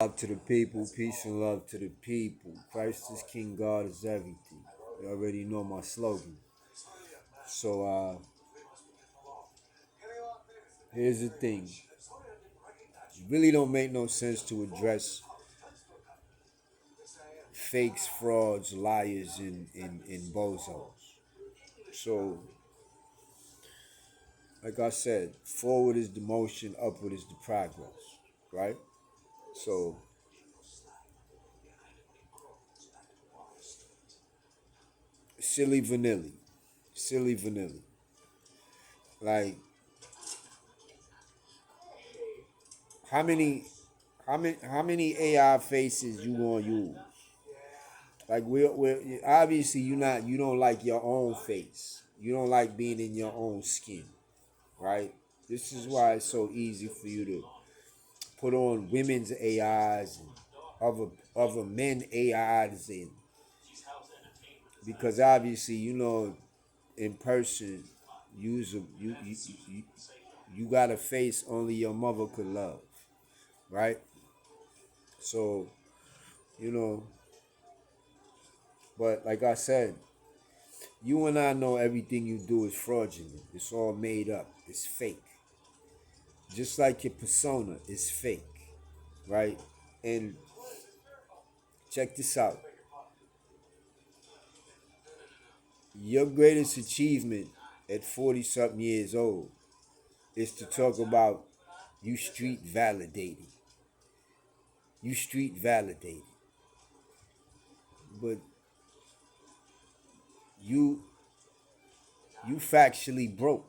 Love to the people, peace and love to the people. Christ is King, God is everything. You already know my slogan. So here's the thing. It really don't make no sense to address fakes, frauds, liars, and bozos. So, like I said, forward is the motion, upward is the progress, right? So, silly vanilli, silly vanilli. Like, how many, how many AI faces you gonna use? Like we're obviously you don't like your own face. You don't like being in your own skin, right? This is why it's so easy for you to put on women's AIs and other men AIs in, because obviously in person you you got a face only your mother could love, right? So you know, but like I said, you and I know everything you do is fraudulent. It's all made up. It's fake. Just like your persona is fake, right? And check this out. Your greatest achievement at 40 something years old is to talk about you street validated. You street validated. But you you factually broke.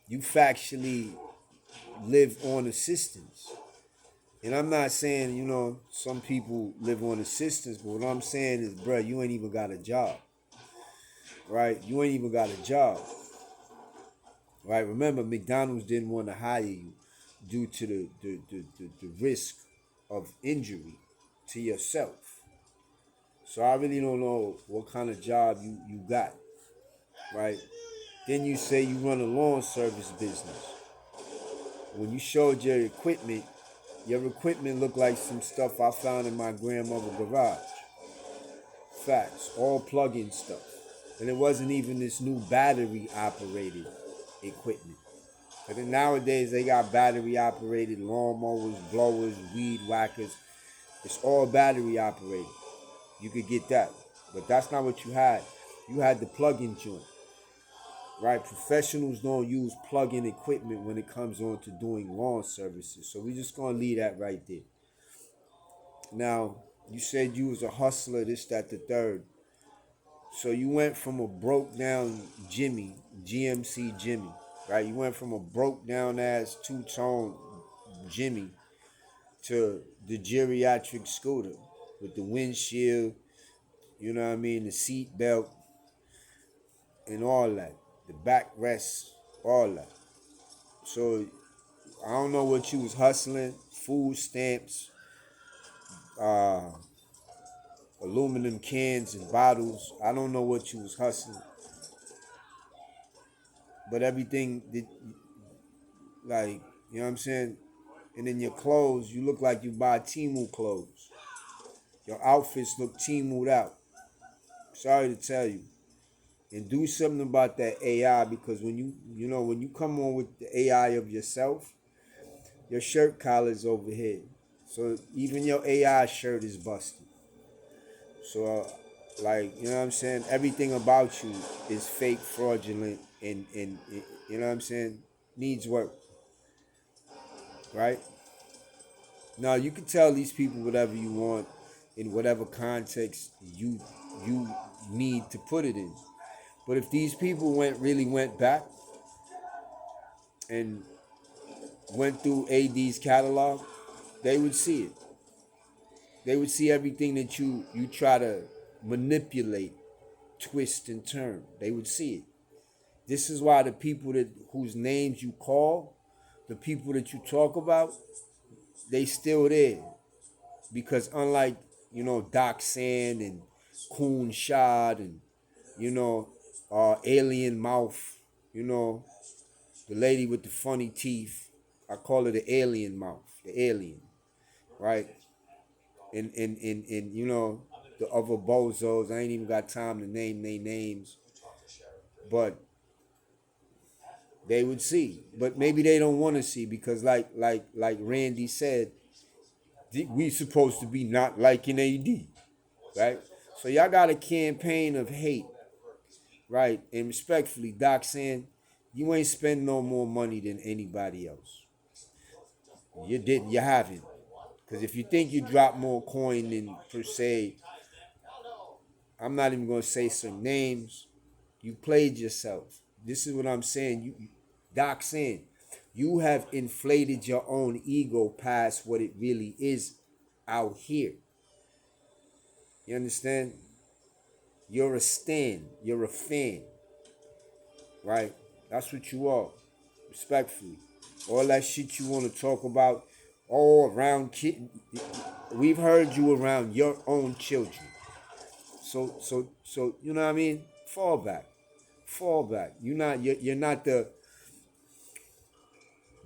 You factually live on assistance. And I'm not saying, some people live on assistance, but what I'm saying is, bruh, you ain't even got a job, right? You ain't even got a job, right? Remember, McDonald's didn't want to hire you due to the risk of injury to yourself. So I really don't know what kind of job you got, right? Then you say you run a lawn service business. When you showed your equipment looked like some stuff I found in my grandmother's garage. Facts, all plug-in stuff. And it wasn't even this new battery operated equipment. But then nowadays they got battery operated lawnmowers, blowers, weed whackers. It's all battery operated. You could get that. But that's not what you had. You had the plug-in joint. Right? Professionals don't use plug-in equipment when it comes on to doing lawn services. So we're just gonna leave that right there. Now, you said you was a hustler, this, that, the third. So you went from a broke down Jimmy, GMC Jimmy, right? You went from a broke down ass two-tone Jimmy to the geriatric scooter with the windshield, you know what I mean, the seat belt and all that, the backrest, all that. So I don't know what you was hustling, food stamps, uh, aluminum cans and bottles. I don't know what you was hustling, but everything did, like, you know what I'm saying? And then your clothes, you look like you buy Timu clothes. Your outfits look Timu'd out. Sorry to tell you. And do something about that AI, because when you come on with the AI of yourself, your shirt collar's over here. So even your AI shirt is busted. So like, you know what I'm saying? Everything about you is fake, fraudulent, and you know what I'm saying? Needs work, right? Now you can tell these people whatever you want in whatever context you need to put it in. But if these people really went back and went through AD's catalog, they would see it. They would see everything that you try to manipulate, twist, and turn. They would see it. This is why the people that whose names you call, the people that you talk about, they still there. Because unlike, Doc Sand and COONSHAD and, Alien Mouth, you know, the lady with the funny teeth, I call her the alien mouth, the alien, right? And you know, the other bozos, I ain't even got time to name their names, but they would see. But maybe they don't want to see because like Randy said, we supposed to be not liking AD, right? So y'all got a campaign of hate, right? And respectfully, Doc saying you ain't spend no more money than anybody else. You didn't, you haven't. Because if you think you drop more coin than per se, I'm not even gonna say some names. You played yourself. This is what I'm saying. Doc saying, you have inflated your own ego past what it really is out here. You understand? You're a stan. You're a fan. Right? That's what you are. Respectfully. All that shit you want to talk about, all around kid. We've heard you around your own children. So you know what I mean? Fall back. Fall back. You're not the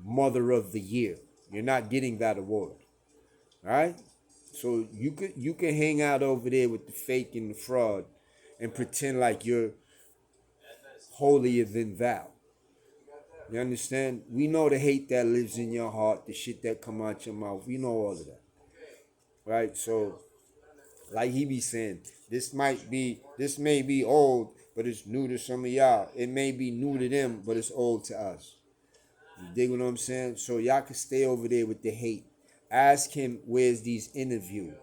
mother of the year. You're not getting that award. All right? So you can hang out over there with the fake and the fraud and pretend like you're holier than thou. You understand? We know the hate that lives in your heart, the shit that come out your mouth. We know all of that. Right? So, like he be saying, this may be old, but it's new to some of y'all. It may be new to them, but it's old to us. You dig what I'm saying? So y'all can stay over there with the hate. Ask him where's these interviews.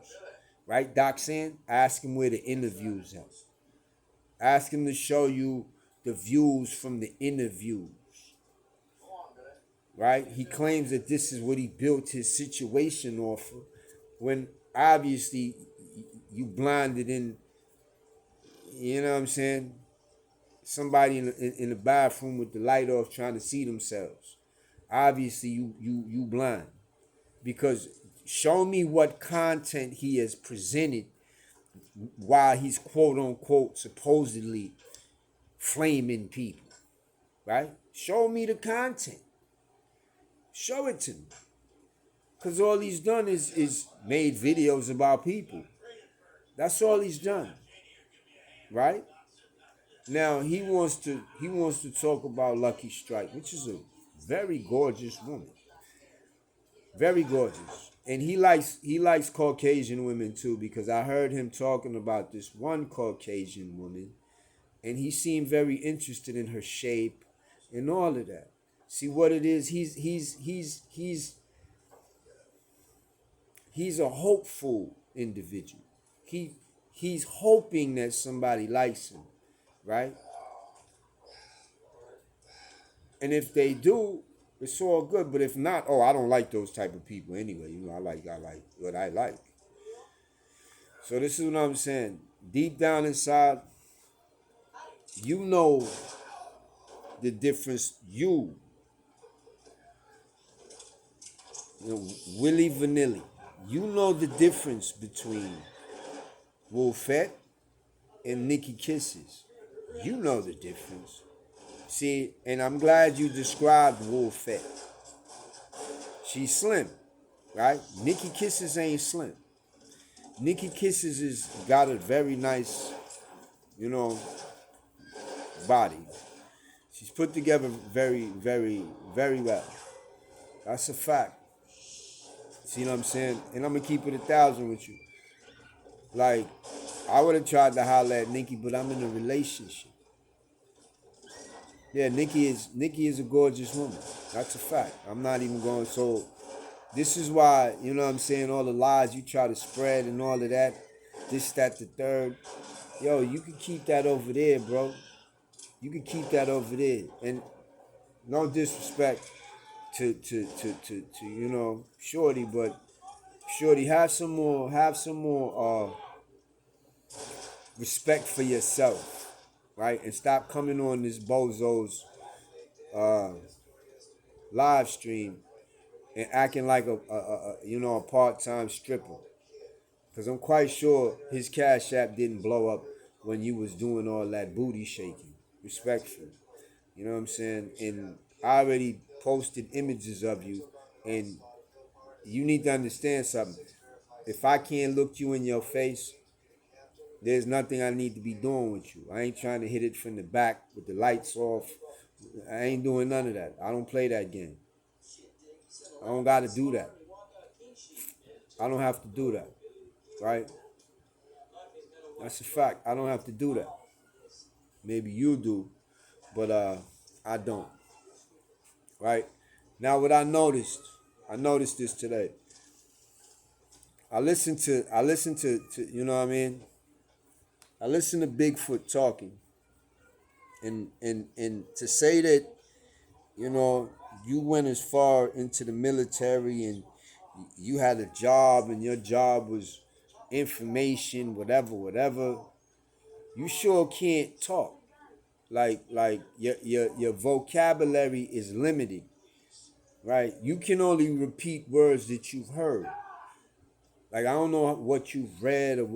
Right, Doc saying? Ask him where the interviews at. Ask him to show you the views from the interviews. Right? He claims that this is what he built his situation off of, when obviously you blinded in, you know what I'm saying? Somebody in the bathroom with the light off trying to see themselves. Obviously you blind. Because show me what content he has presented while he's quote unquote supposedly flaming people. Right? Show me the content. Show it to me. Because all he's done is made videos about people. That's all he's done. Right? Now he wants to talk about Lucky Strike, which is a very gorgeous woman. Very gorgeous. And he likes Caucasian women too, because I heard him talking about this one Caucasian woman, and he seemed very interested in her shape and all of that. See what it is? He's a hopeful individual. He's hoping that somebody likes him, right? And if they do, it's all good. But if not, I don't like those type of people anyway. You know, I like what I like. So this is what I'm saying. Deep down inside, you know the difference. You know, Willie Vanilli. You know the difference between Wolfette and Nikki Kisses. You know the difference. See, and I'm glad you described Wolfette. She's slim, right? Nikki Kisses ain't slim. Nikki Kisses has got a very nice, you know, body. She's put together very, very, very well. That's a fact. See what I'm saying? And I'm going to keep it 1,000 with you. Like, I would have tried to holler at Nikki, but I'm in a relationship. Yeah, Nikki is a gorgeous woman. That's a fact. I'm not even going. So this is why, you know what I'm saying, all the lies you try to spread and all of that, this, that, the third. Yo, you can keep that over there, bro. You can keep that over there. And no disrespect to you know, Shorty, but Shorty, have some more respect for yourself, right? And stop coming on this bozo's live stream and acting like a part-time stripper. Because I'm quite sure his Cash App didn't blow up when you was doing all that booty shaking. Respectfully. You know what I'm saying? And I already posted images of you, and you need to understand something. If I can't look you in your face, there's nothing I need to be doing with you. I ain't trying to hit it from the back with the lights off. I ain't doing none of that. I don't play that game. I don't got to do that. I don't have to do that, right? That's a fact. I don't have to do that. Maybe you do, but I don't. Right? Now, what I noticed this today. I listened to you know what I mean? I listened to Bigfoot talking, and to say that, you know, you went as far into the military and you had a job and your job was information, whatever. You sure can't talk. Like your vocabulary is limited, right? You can only repeat words that you've heard. Like, I don't know what you've read or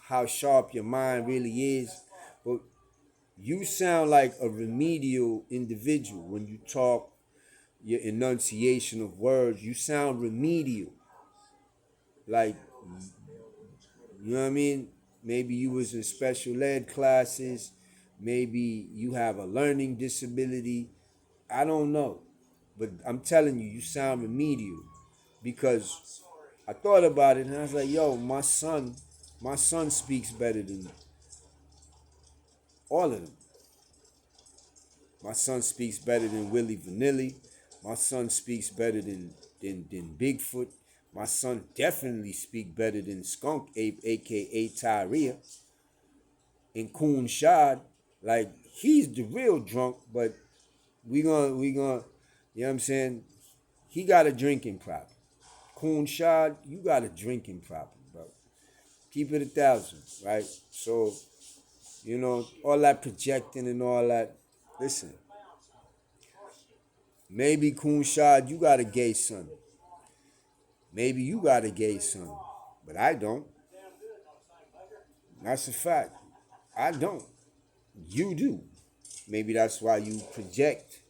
how sharp your mind really is, but you sound like a remedial individual when you talk. Your enunciation of words, you sound remedial. Like, you know what I mean? Maybe you was in special ed classes. Maybe you have a learning disability. I don't know. But I'm telling you, you sound remedial. Because I thought about it and I was like, yo, my son speaks better than all of them. My son speaks better than Willie Vanilli. My son speaks better than Bigfoot. My son definitely speaks better than Skunk Ape, aka Tyria. And COONSHAD. Like, he's the real drunk, but we gonna, you know what I'm saying? He got a drinking problem. COONSHAD, you got a drinking problem, bro. Keep it 1,000, right? So, you know, all that projecting and all that. Listen, maybe COONSHAD, you got a gay son. Maybe you got a gay son, but I don't. That's a fact. I don't. You do. Maybe that's why you project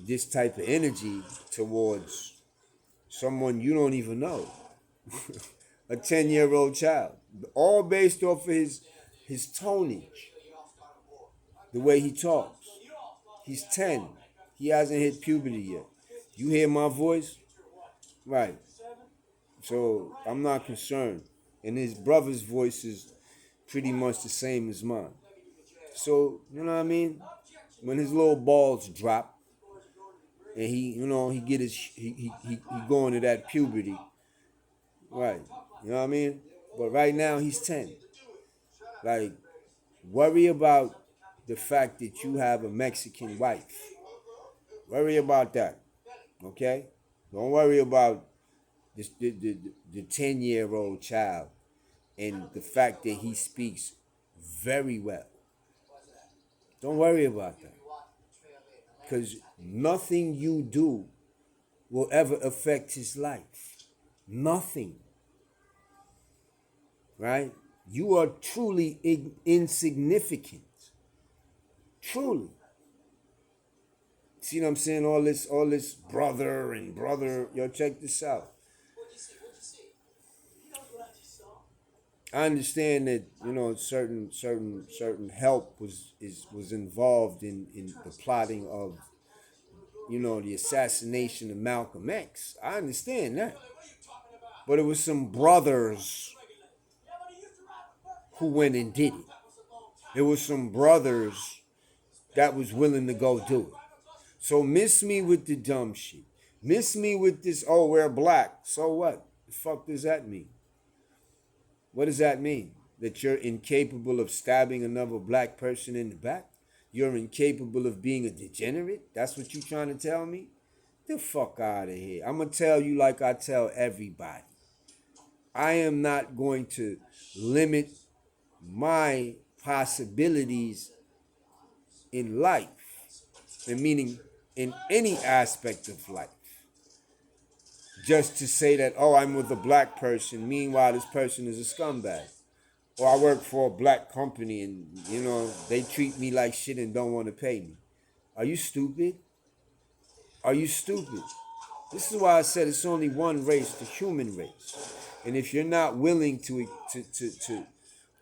this type of energy towards someone you don't even know. A 10-year-old child. All based off of his tonnage. The way he talks. He's 10. He hasn't hit puberty yet. You hear my voice? Right. So I'm not concerned. And his brother's voice is pretty much the same as mine. So, you know what I mean? When his little balls drop and he get his he go into that puberty. Right. You know what I mean? But right now he's 10. Like, worry about the fact that you have a Mexican wife. Worry about that. Okay? Don't worry about this, the 10-year-old child and the fact that he speaks very well. Don't worry about that. Because nothing you do will ever affect his life. Nothing. Right? You are truly insignificant. Truly. See what I'm saying? All this brother and brother. Yo, check this out. I understand that, you know, certain help was involved in the plotting of, you know, the assassination of Malcolm X. I understand that. But it was some brothers who went and did it. It was some brothers that was willing to go do it. So miss me with the dumb shit. Miss me with this, oh, we're black. So what? The fuck does that mean? What does that mean? That you're incapable of stabbing another black person in the back? You're incapable of being a degenerate? That's what you trying to tell me? The fuck out of here. I'm going to tell you like I tell everybody. I am not going to limit my possibilities in life, and meaning in any aspect of life, just to say that, oh, I'm with a black person, meanwhile this person is a scumbag. Or I work for a black company and, you know, they treat me like shit and don't want to pay me. Are you stupid? Are you stupid? This is why I said it's only one race, the human race. And if you're not willing to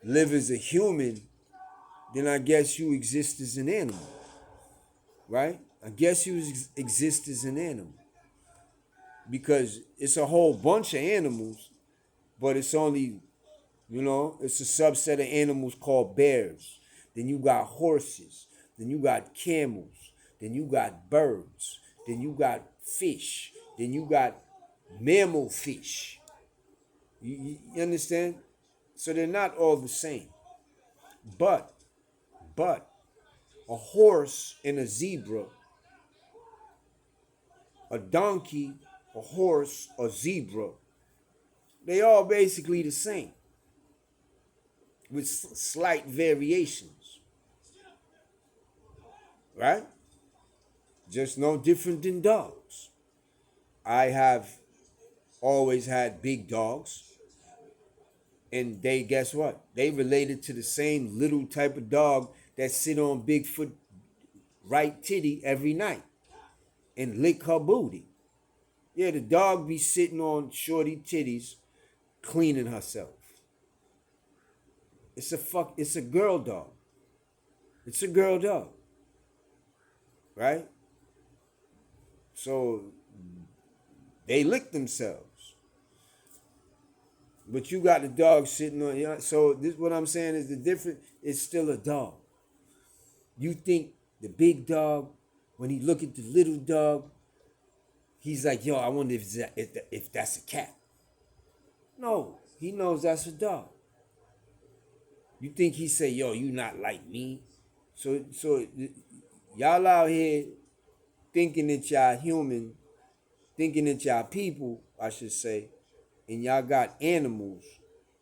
live as a human, then I guess you exist as an animal, right? I guess you exist as an animal because it's a whole bunch of animals, but it's only, it's a subset of animals called bears. Then you got horses. Then you got camels. Then you got birds. Then you got fish. Then you got mammal fish. You understand? So they're not all the same. But a horse and a zebra, a donkey, a horse, a zebra, they all basically the same with slight variations, right? Just no different than dogs. I have always had big dogs, and they, guess what? They related to the same little type of dog that sit on Bigfoot right titty every night and lick her booty. Yeah, the dog be sitting on shorty titties cleaning herself. It's a girl dog. It's a girl dog. Right? So they lick themselves. But you got the dog sitting on, so this, what I'm saying is the difference is still a dog. You think the big dog, when he look at the little dog, he's like, yo, I wonder if that's a cat. No, he knows that's a dog. You think he say, yo, you not like me? So y'all out here thinking that y'all human, thinking that y'all people, I should say, and y'all got animals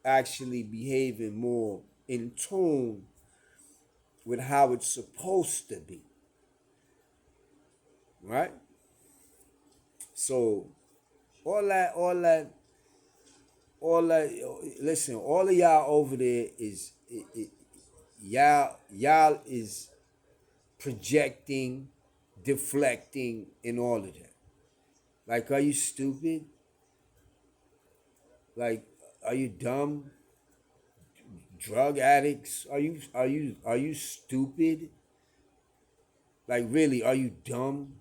actually behaving more in tune with how it's supposed to be. Right? So all that, listen, all of y'all over there is y'all is projecting, deflecting, and all of that. Like, are you stupid? Like, are you dumb? Drug addicts? Are you stupid? Like, really, are you dumb?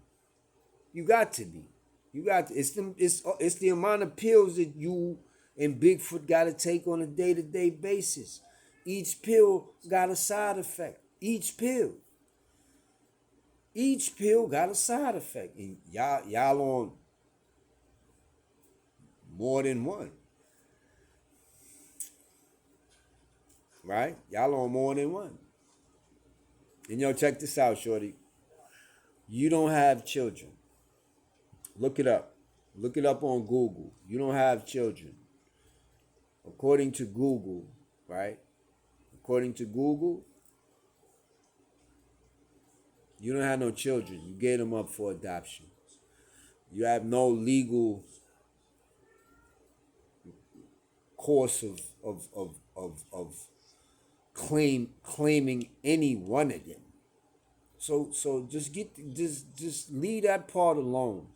You got to be. You got to. It's the amount of pills that you and Bigfoot got to take on a day-to-day basis. Each pill got a side effect. Each pill got a side effect. And y'all on more than one. Right? Y'all on more than one. And check this out, shorty. You don't have children. Look it up. Look it up on Google. You don't have children. According to Google, right? According to Google, you don't have no children. You gave them up for adoption. You have no legal course of claiming any one of them. So just leave that part alone,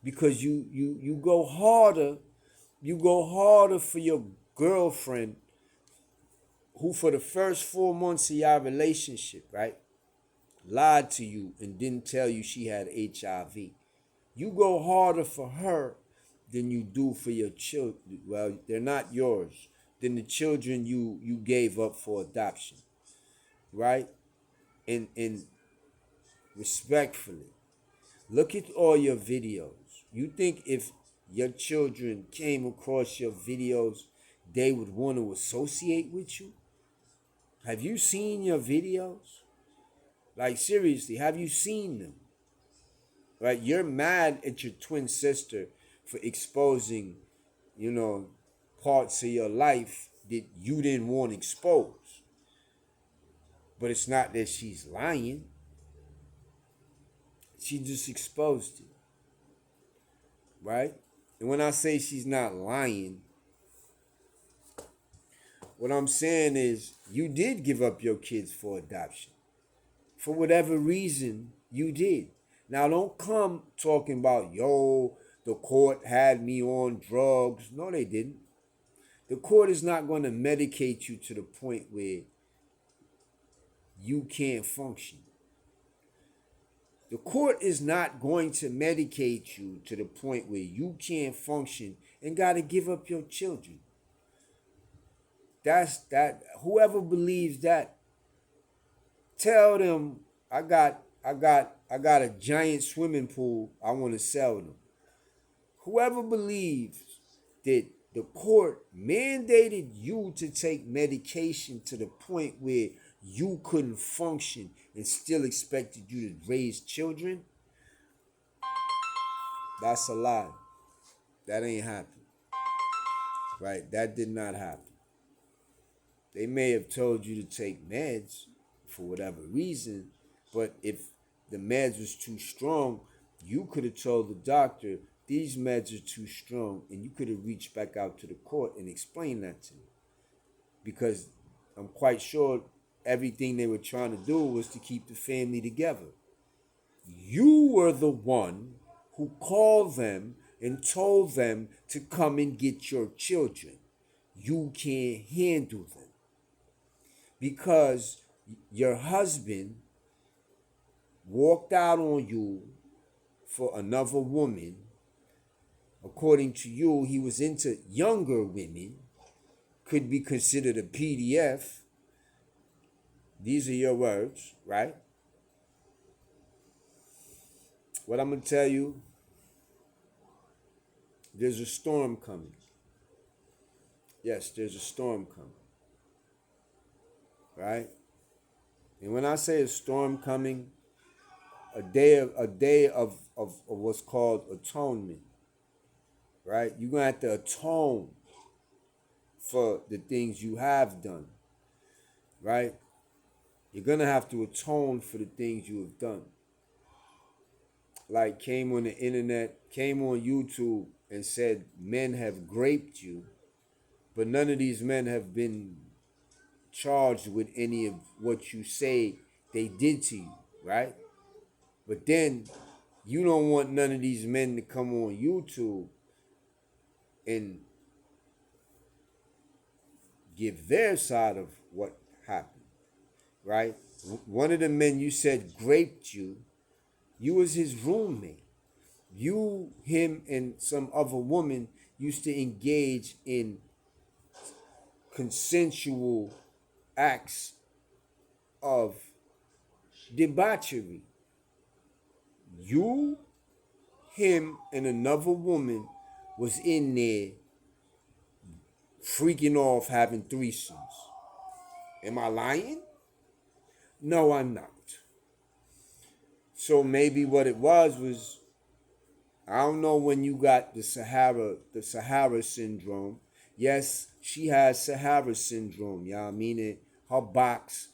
because you go harder for your girlfriend, who for the first 4 months of your relationship, right, lied to you and didn't tell you she had HIV. You go harder for her than you do for your children. Well, they're not yours. Than the children you gave up for adoption, right? And respectfully, look at all your videos. You think if your children came across your videos, they would want to associate with you? Have you seen your videos? Like, seriously, have you seen them? Right? You're mad at your twin sister for exposing, parts of your life that you didn't want exposed. But it's not that she's lying. She just exposed it. Right? And when I say she's not lying, what I'm saying is you did give up your kids for adoption. For whatever reason, you did. Now, don't come talking about, yo, the court had me on drugs. No, they didn't. The court is not going to medicate you to the point where you can't function. The court is not going to medicate you to the point where you can't function and got to give up your children. That's that. Whoever believes that, tell them I got a giant swimming pool. I want to sell them. Whoever believes that the court mandated you to take medication to the point where you couldn't function and still expected you to raise children, that's a lie. That ain't happened. Right? That did not happen. They may have told you to take meds for whatever reason, but if the meds was too strong, you could have told the doctor, these meds are too strong, and you could have reached back out to the court and explained that to them. Because I'm quite sure everything they were trying to do was to keep the family together. You were the one who called them and told them to come and get your children. You can't handle them. Because your husband walked out on you for another woman. According to you, he was into younger women, could be considered a PDF. These are your words, right? What I'm going to tell you, there's a storm coming. Yes, there's a storm coming. Right? And when I say a storm coming, a day of what's called atonement. Right? You're going to have to atone for the things you have done. Right? You're going to have to atone for the things you have done. Like came on the internet, came on YouTube and said men have raped you, but none of these men have been charged with any of what you say they did to you, right? But then you don't want none of these men to come on YouTube and give their side of what happened, right? One of the men you said raped you, you was his roommate. You, him, and some other woman used to engage in consensual acts of debauchery. You, him, and another woman was in there freaking off having threesomes. Am I lying? No, I'm not. So maybe what it was, I don't know when you got the Sahara syndrome. Yes, she has Sahara syndrome, y'all, meaning her box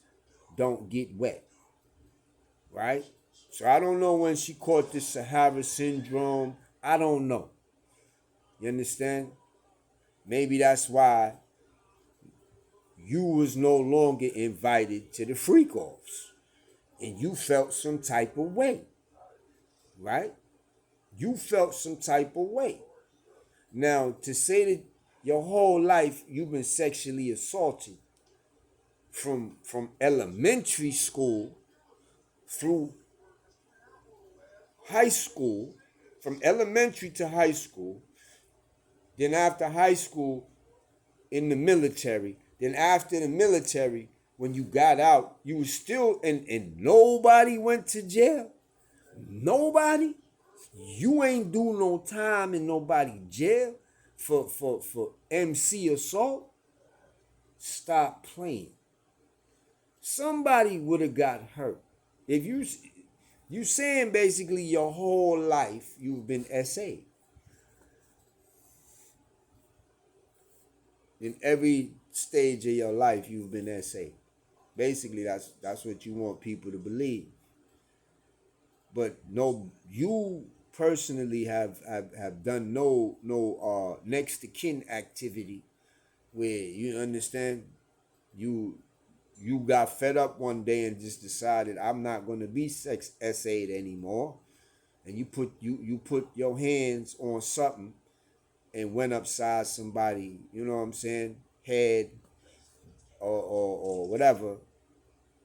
don't get wet, right? So I don't know when she caught this Sahara syndrome. I don't know. You understand? Maybe that's why you was no longer invited to the freak-offs and you felt some type of way, right? You felt some type of way. Now, to say that your whole life you've been sexually assaulted from elementary school through high school, from elementary to high school, then after high school in the military, then after the military, when you got out, you was still, and nobody went to jail. Nobody. You ain't do no time in nobody jail for MC assault. Stop playing. Somebody would have got hurt. If you saying basically your whole life you've been SA. In every stage of your life you've been SA. Basically that's what you want people to believe. But no, you personally have done no next to kin activity where you understand you got fed up one day and just decided I'm not going to be sex SA'd anymore, and you put your hands on something and went upside somebody, you know what I'm saying, head or whatever,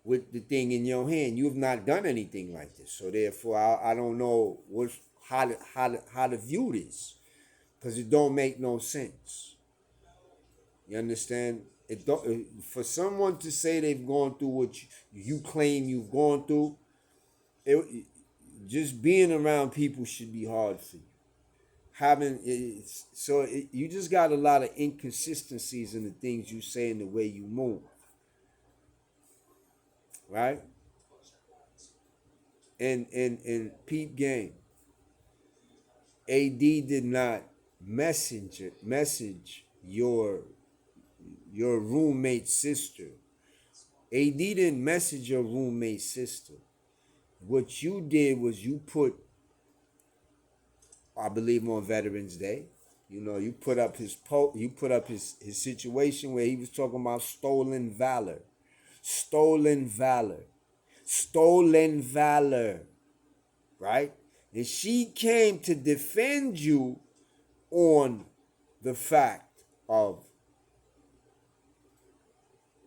with the thing in your hand. You have not done anything like this, so therefore I don't know how to view this, because it don't make no sense. You understand? It don't, for someone to say they've gone through what you claim you've gone through, just being around people should be hard for you. You just got a lot of inconsistencies in the things you say and the way you move, right? And peep game. AD did not message your roommate's sister. AD didn't message your roommate's sister. What you did was you put, I believe on Veterans Day, you put up his situation where he was talking about stolen valor. Stolen valor. Stolen valor. Right? And she came to defend you on the fact of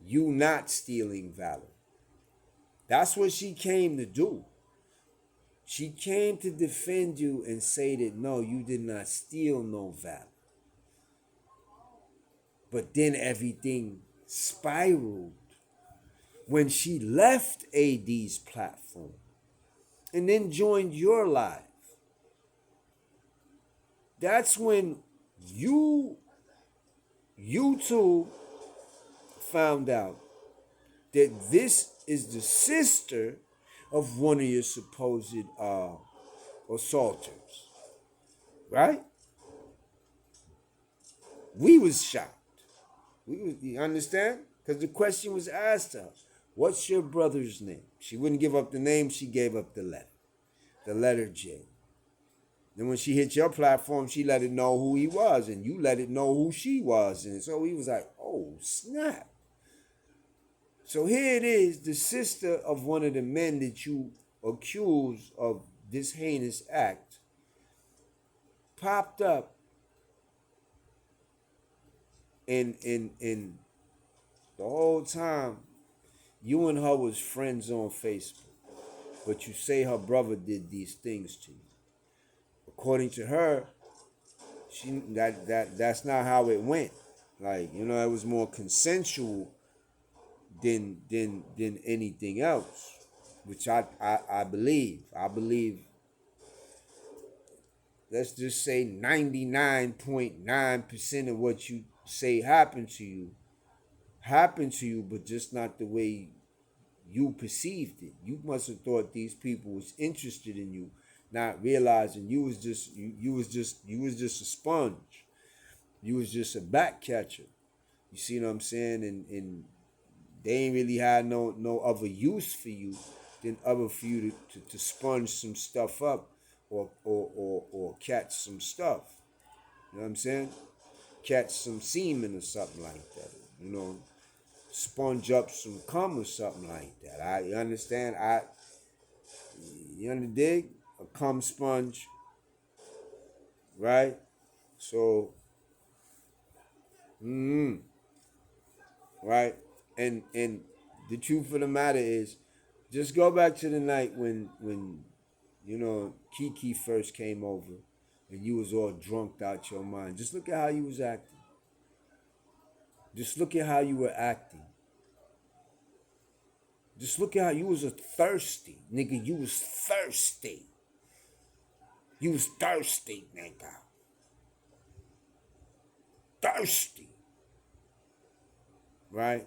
you not stealing valor. That's what she came to do. She came to defend you and say that no, you did not steal no valor. But then everything spiraled when she left AD's platform and then joined your live. That's when you two found out that this is the sister of one of your supposed assaulters, right? We was shocked. You understand? Because the question was asked to her, what's your brother's name? She wouldn't give up the name, she gave up the letter J. Then when she hit your platform, she let it know who he was, and you let it know who she was. And so he was like, oh, snap. So here it is, the sister of one of the men that you accuse of this heinous act popped up and the whole time you and her was friends on Facebook. But you say her brother did these things to you. According to her, that's not how it went. Like, it was more consensual than anything else, which I believe. I believe, let's just say 99.9% of what you say happened to you, but just not the way you perceived it. You must have thought these people was interested in you, not realizing you was just a sponge. You was just a back catcher. You see what I'm saying? And they ain't really had no other use for you than other for you to sponge some stuff up or catch some stuff. You know what I'm saying? Catch some semen or something like that. Sponge up some cum or something like that. You understand? You dig? A cum sponge, right? So, right? And the truth of the matter is, just go back to the night when Kiki first came over and you was all drunk out your mind. Just look at how you was acting. Just look at how you were acting. Just look at how you was thirsty. Nigga, you was thirsty. You was thirsty, nigga. Thirsty. Right?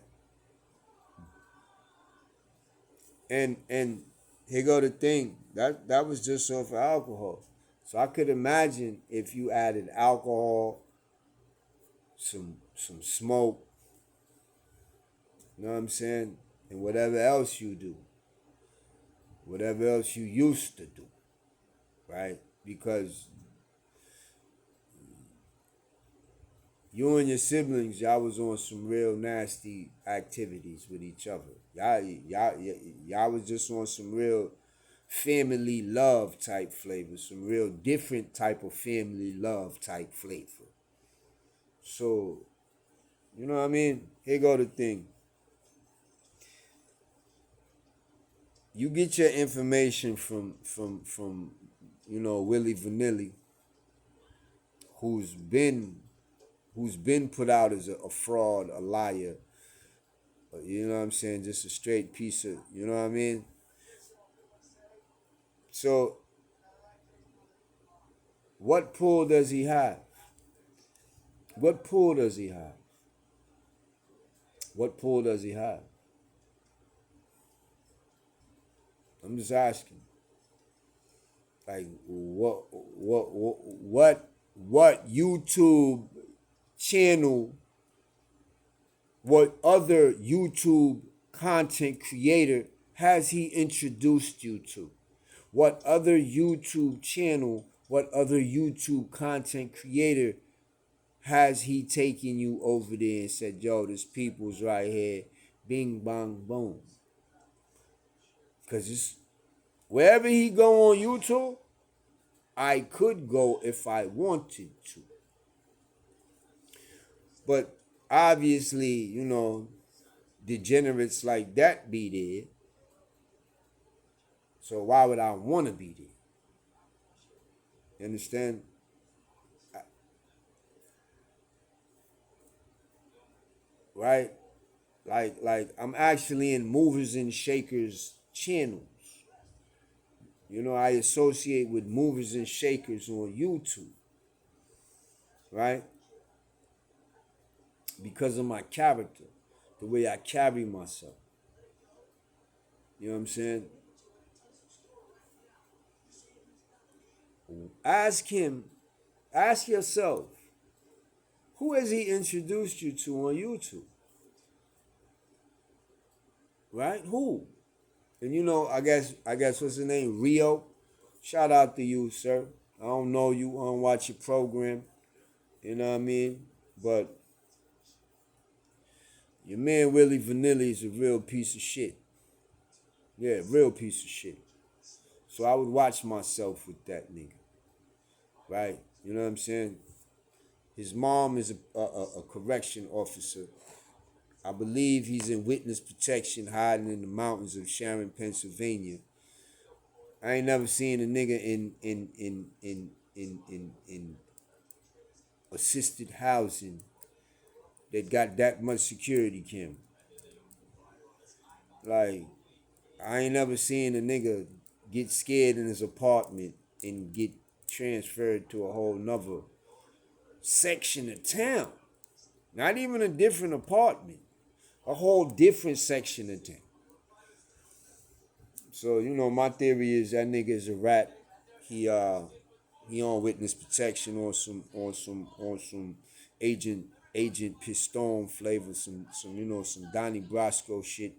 And here go the thing. That was just off of alcohol. So I could imagine if you added alcohol, some smoke, you know what I'm saying? And whatever else you do. Whatever else you used to do. Right? Because you and your siblings, y'all was on some real nasty activities with each other. Y'all was just on some real family love type flavor, some real different type of family love type flavor. So, you know what I mean? Here go the thing. You get your information from Willie Vanilli, who's been put out as a fraud, a liar. You know what I'm saying? Just a straight piece of, you know what I mean? So, what pull does he have? What pull does he have? What pull does he have? I'm just asking. Like, what YouTube channel, what other YouTube content creator has he introduced you to? What other YouTube channel, what other YouTube content creator has he taken you over there and said, yo, this people's right here, bing, bang, boom? Because it's wherever he go on YouTube, I could go if I wanted to. But obviously, degenerates like that be there. So why would I want to be there? You understand? Right? Like I'm actually in movers and shakers channels. I associate with movers and shakers on YouTube. Right? Because of my character, the way I carry myself. You know what I'm saying? Ask yourself, who has he introduced you to on YouTube? Right? Who? And I guess what's his name? Rio. Shout out to you, sir. I don't know you. I don't watch your program. You know what I mean? But your man Willie Vanilli is a real piece of shit. Yeah, real piece of shit. So I would watch myself with that nigga. Right? You know what I'm saying? His mom is a correction officer. I believe he's in witness protection, hiding in the mountains of Sharon, Pennsylvania. I ain't never seen a nigga in assisted housing that got that much security camera. Like, I ain't never seen a nigga get scared in his apartment and get transferred to a whole nother section of town. Not even a different apartment. A whole different section of town. So, my theory is that nigga is a rat. He on witness protection on some agent Piston flavor, some Donnie Brasco shit.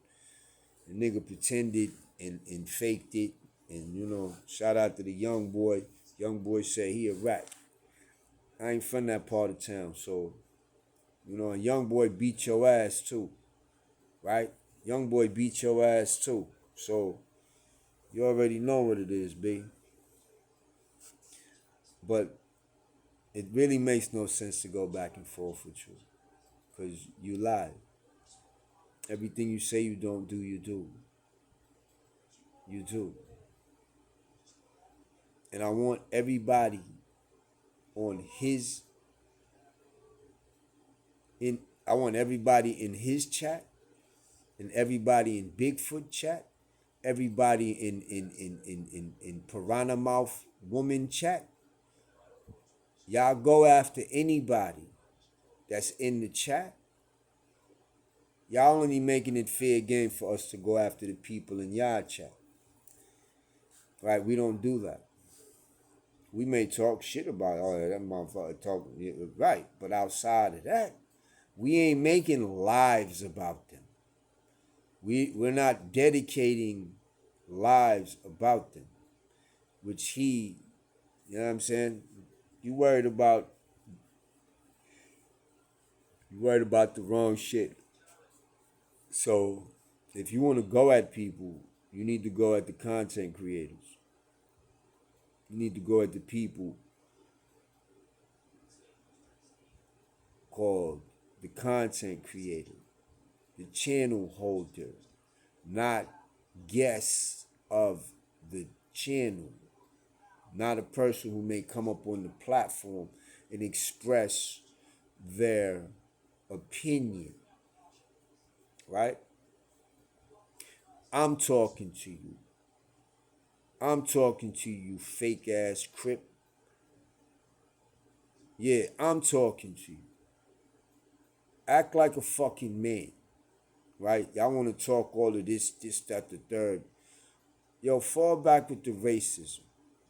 The nigga pretended and faked it. And shout out to the young boy. Young boy said he a rat. I ain't from that part of town, so a young boy beat your ass too. Right? Young boy beat your ass too. So you already know what it is, B. But it really makes no sense to go back and forth with you. Because you lie. Everything you say you don't do, you do. You do. And I want everybody on his I want everybody in his chat and everybody in Bigfoot chat, everybody in Piranha Mouth Woman chat. Y'all go after anybody that's in the chat. Y'all only making it fair game for us to go after the people in y'all chat. Right? We don't do that. We may talk shit about, that motherfucker talking, right? But outside of that, we ain't making lives about them. We're not dedicating lives about them, which you know what I'm saying? You worried about the wrong shit. So if you want to go at people, You need to go at the content creators. You need to go at the people called the content creator, the channel holder, not guests of the channel, not a person who may come up on the platform and express their opinion, right? I'm talking to you. I'm talking to you, fake ass Crip. Yeah, I'm talking to you. Act like a fucking man, right? Y'all want to talk all of this, that, the third. Yo, fall back with the racism,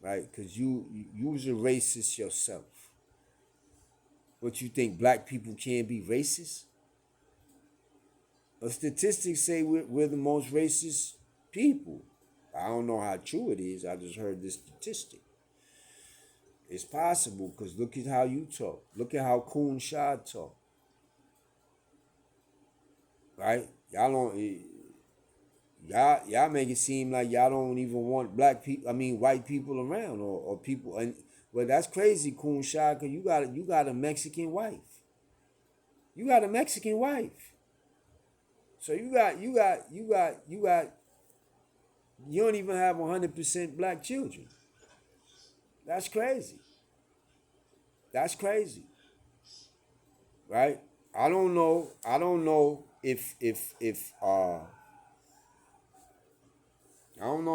right? Because you was a racist yourself. What, you think black people can't be racist? But statistics say we're the most racist people. I don't know how true it is. I just heard this statistic. It's possible because look at how you talk. Look at how COONSHAD talk. Right? Y'all make it seem like y'all don't even want black people. I mean, white people around or people. And well, that's crazy, COONSHAD, because you got a Mexican wife. You got a Mexican wife. So you don't even have 100% black children. That's crazy. That's crazy. Right? I don't know if I don't know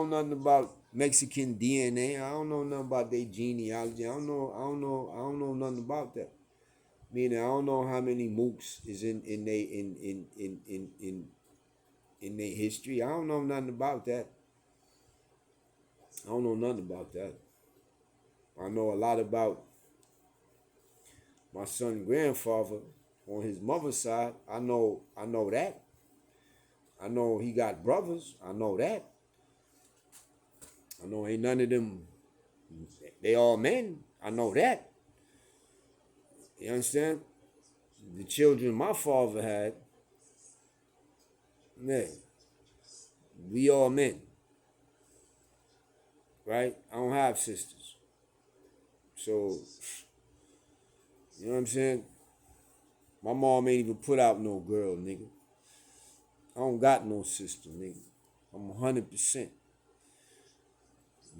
nothing about Mexican DNA. I don't know nothing about their genealogy. I don't know nothing about that. Meaning I don't know how many mooks is in their history. I don't know nothing about that. I don't know nothing about that. I know a lot about my son's grandfather on his mother's side. I know that. I know he got brothers. I know that. I know ain't none of them, they all men. I know that. You understand? The children my father had, man, we all men. Right? I don't have sisters. So, you know what I'm saying? My mom ain't even put out no girl, nigga. I don't got no sister, nigga. I'm 100%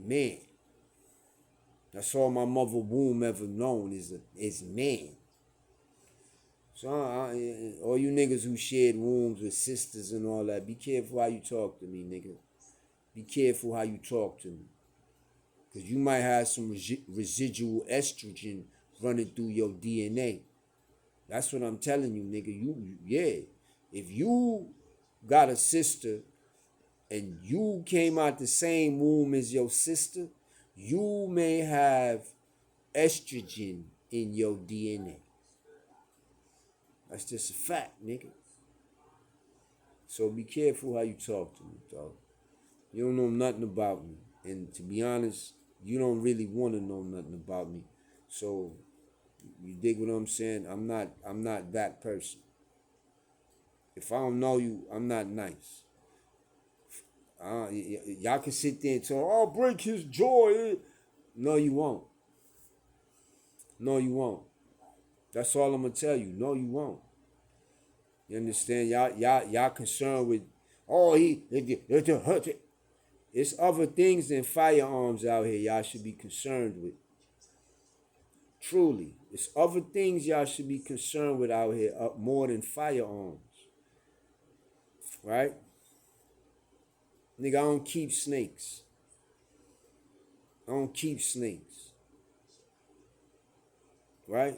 man. That's all my mother womb ever known is man. So all you niggas who shared wombs with sisters and all that, be careful how you talk to me, nigga. Be careful how you talk to me. Because you might have some residual estrogen running through your DNA. That's what I'm telling you, nigga. If you got a sister and you came out the same womb as your sister, you may have estrogen in your DNA. That's just a fact, nigga. So be careful how you talk to me, dog. You don't know nothing about me. And to be honest, you don't really want to know nothing about me. So you dig what I'm saying? I'm not that person. If I don't know you, I'm not nice. Y'all can sit there and talk, I'll break his jaw. No, you won't. No, you won't. That's all I'm gonna tell you. No, you won't. You understand? Y'all concerned with, it's other things than firearms out here y'all should be concerned with. Truly. It's other things y'all should be concerned with out here more than firearms. Right? Nigga, I don't keep snakes. I don't keep snakes. Right?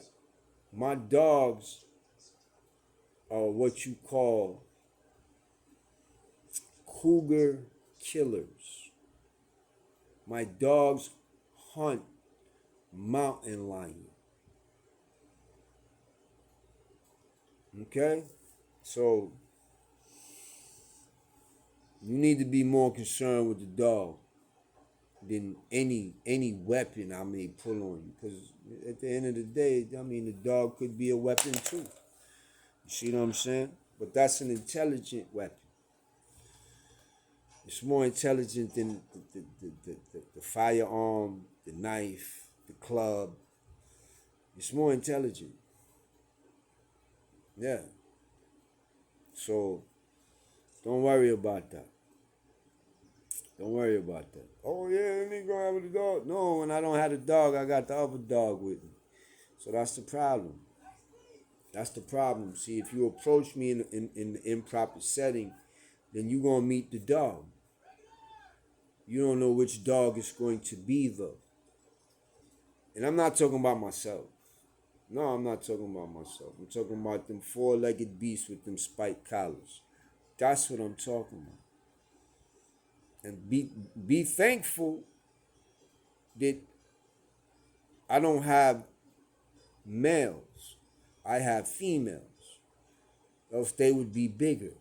My dogs are what you call cougar killers. My dogs hunt mountain lion. Okay? So you need to be more concerned with the dog than any weapon I may pull on you. Because at the end of the day, I mean, the dog could be a weapon too. You see what I'm saying? But that's an intelligent weapon. It's more intelligent than the firearm, the knife, the club. It's more intelligent. Yeah. So don't worry about that. Don't worry about that. Oh yeah, let me go have a dog. No, when I don't have a dog, I got the other dog with me. So that's the problem. That's the problem. See, if you approach me in the improper setting, then you're gonna meet the dog. You don't know which dog it's going to be though. And I'm not talking about myself. No, I'm not talking about myself. I'm talking about them four-legged beasts with them spiked collars. That's what I'm talking about. And be thankful that I don't have males. I have females. Else they would be bigger.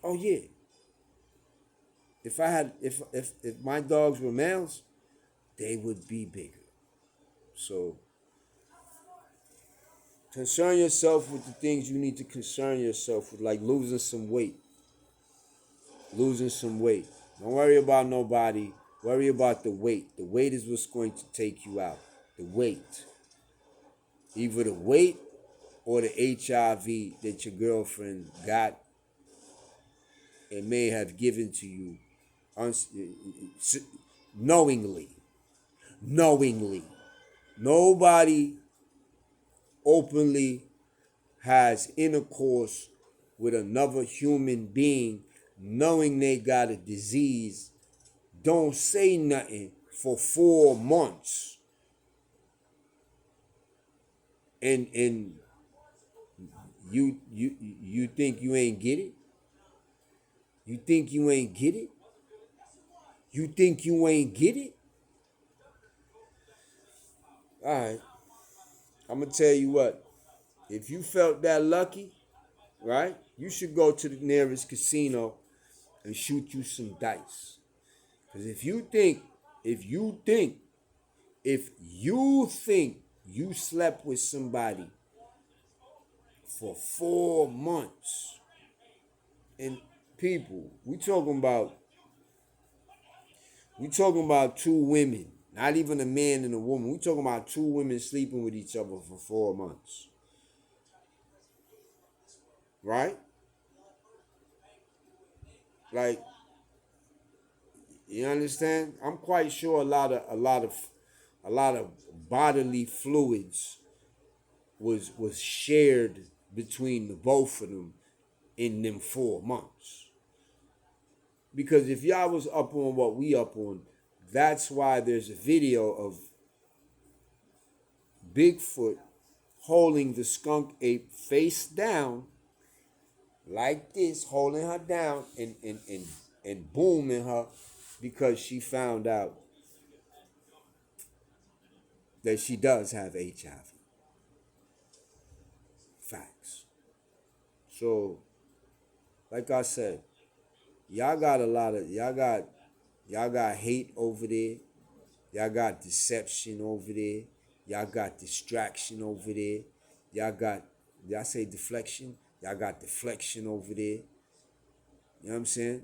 Oh yeah. If my dogs were males, they would be bigger. So concern yourself with the things you need to concern yourself with, like losing some weight. Losing some weight. Don't worry about nobody. Worry about the weight. The weight is what's going to take you out. The weight. Either the weight or the HIV that your girlfriend got and may have given to you knowingly. Knowingly. Nobody openly has intercourse with another human being knowing they got a disease. Don't say nothing for 4 months. And you think you ain't get it? You think you ain't get it? You think you ain't get it? All right. I'm going to tell you what. If you felt that lucky, right, you should go to the nearest casino and shoot you some dice. Because if you think you slept with somebody for 4 months, and people, we talking about 2 women, not even a man and a woman. We talking about 2 women sleeping with each other for 4 months, right? Like, you understand? I'm quite sure a lot of bodily fluids was shared between the both of them in them 4 months. Because if y'all was up on what we up on, that's why there's a video of Bigfoot holding the skunk ape face down like this, holding her down and booming her because she found out that she does have HIV. Facts. So, like I said, y'all got hate over there. Y'all got deception over there. Y'all got distraction over there. Y'all say deflection? Y'all got deflection over there. You know what I'm saying?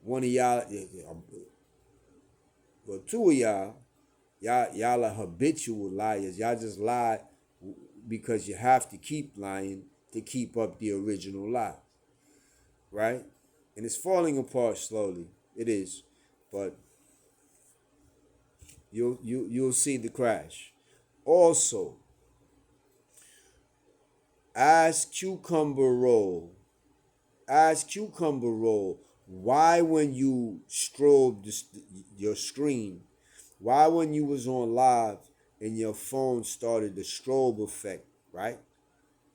One of y'all, well, 2 of y'all are habitual liars. Y'all just lie because you have to keep lying to keep up the original lie, right? And it's falling apart slowly. It is, but you'll see the crash. Also, ask Cucumber Roll. Why when you strobe your screen, why when you was on live and your phone started the strobe effect, right?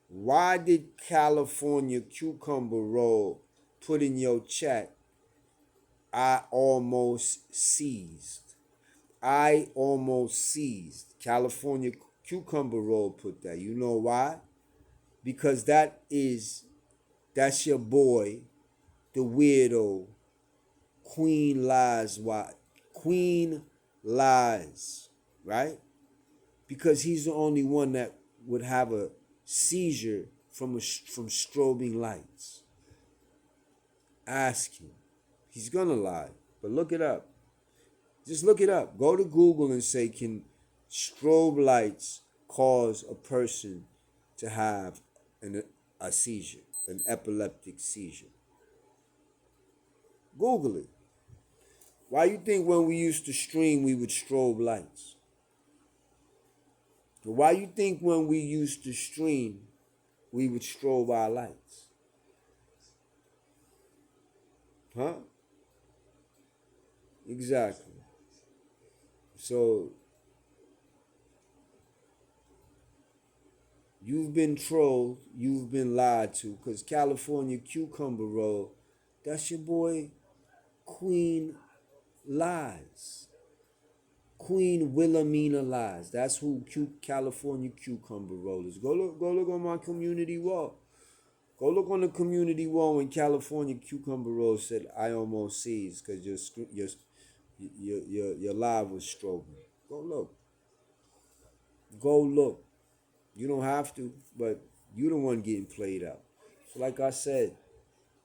Why did California Cucumber Roll put in your chat, I almost seized? California Cucumber Roll put that. You know why? Because that's your boy, the weirdo, Queen Lies, right? Because he's the only one that would have a seizure from strobing lights. Ask him. He's gonna lie, but look it up. Just look it up. Go to Google and say, can strobe lights cause a person to have a seizure, an epileptic seizure? Google it. Why you think when we used to stream we would strobe lights? Why you think when we used to stream we would strobe our lights? Huh? Exactly. So you've been trolled, you've been lied to, because California Cucumber Roll, that's your boy Queen Lies. Queen Willamena Lies. That's who California Cucumber Roll is. Go look on my community wall. Go look on the community wall when California Cucumber Roll said I almost seized because your live was strobing. Go look. Go look. You don't have to, but you the one getting played out. So like I said,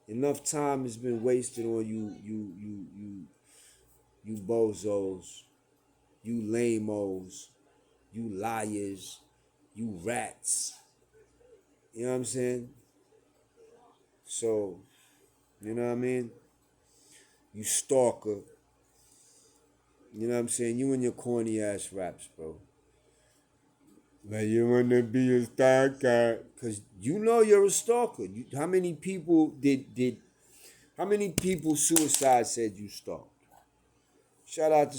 enough time has been wasted on you bozos, you lame-os, you liars, you rats. You know what I'm saying? So, you know what I mean? You stalker. You know what I'm saying? You and your corny ass raps, bro. Like you wanna be a stalker, cause you know you're a stalker. How many people how many people suicide said you stalked? Shout out to